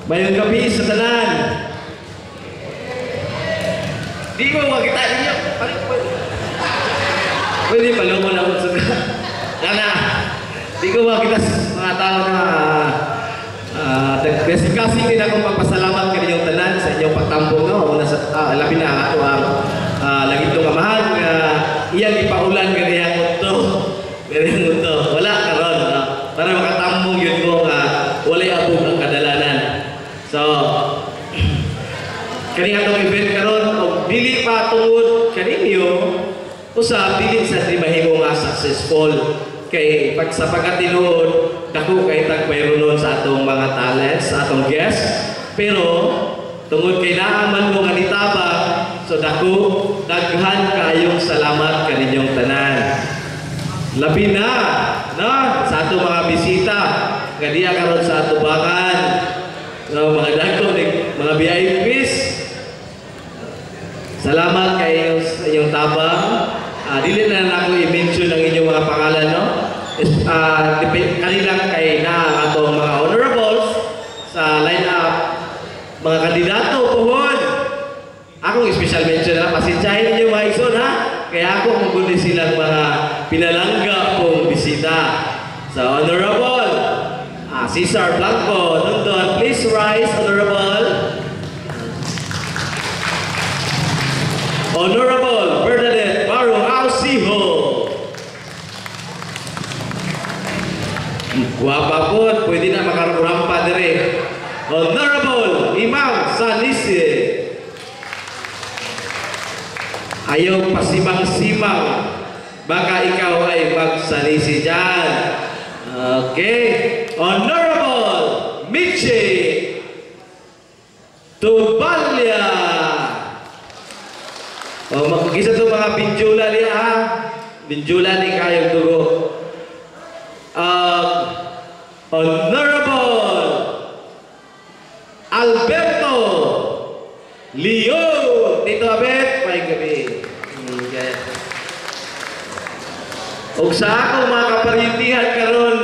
Mayong gabi sa tanan. Di ko makita ninyo. Pwede palungo na ako sa Nana. Di ko makita mga tao na kasi din akong magpasalamat ka ninyong tanan sa inyong pagtambong no? Labi na ako ang lagi itong kamahal na iyang ipaulan ganyan ito. Ganyan ito. Wala karon no? Para makatambong yun ko walay abog ang kadalanan. So, kani atong event karon og dili pa tungod kaninyo usab dili sa di mahimo nga successful kay pag sa pagkatinuod dako kay tagbayronon sa atong mga talents sa atong guests pero tungod kay naaman mo nga nitabang so dako daghan kaayong salamat kaninyong tanan labi na no sa atong mga bisita nga diya karon sa atubangan no mga dagko mga VIPs salamat kayo sa inyong tabang dili na ako i-mention ang inyong mga pangalan no kanilang kay na atong mga honorables sa line-up mga kandidato puhon akong special mention na pasensyahin ninyo mga ison ha kaya ako kung kundi silang mga pinalangga pong bisita sa honorable Cesar Blanco Nundon please rise Honorable Bernadette Baro Ausiho. Guwapa po, pwede na makarampa dire. Honorable Imam Sanisi. Ayaw pasimang-simang. Baka ikaw ay magsanisi dyan. Okay. Honorable Michi Tubalya. Magkisa ito mga binjula niya ha. Binjula ni kayong dugo. Honorable Alberto Leo. Tito Abet, may gabi. Okay. O sa ako mga kaparintihan karon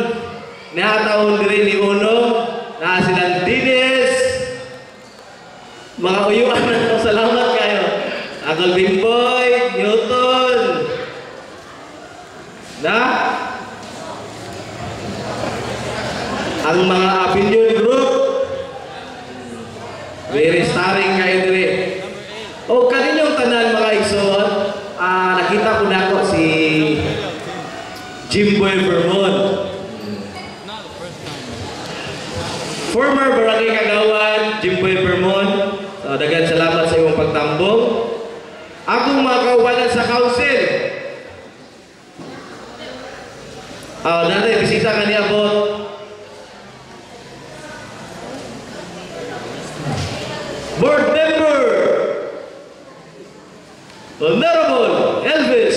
nahataon din ni Uno na silang Dines. Mga uyuan na salamat kayo. Uncle Bimboy, Newton. Na? Ang mga opinion group. Very starring kayo dire. O kaninyong tanan mga ison, nakita ko na ako si Jimboy Vermont. Former Barangay Kagawan, Jimboy Vermont. So, dagan salamat sa iyong pagtambong. Akong mga kaubanan sa council. Nanay, bisita ka niya po. Board member, Honorable Elvis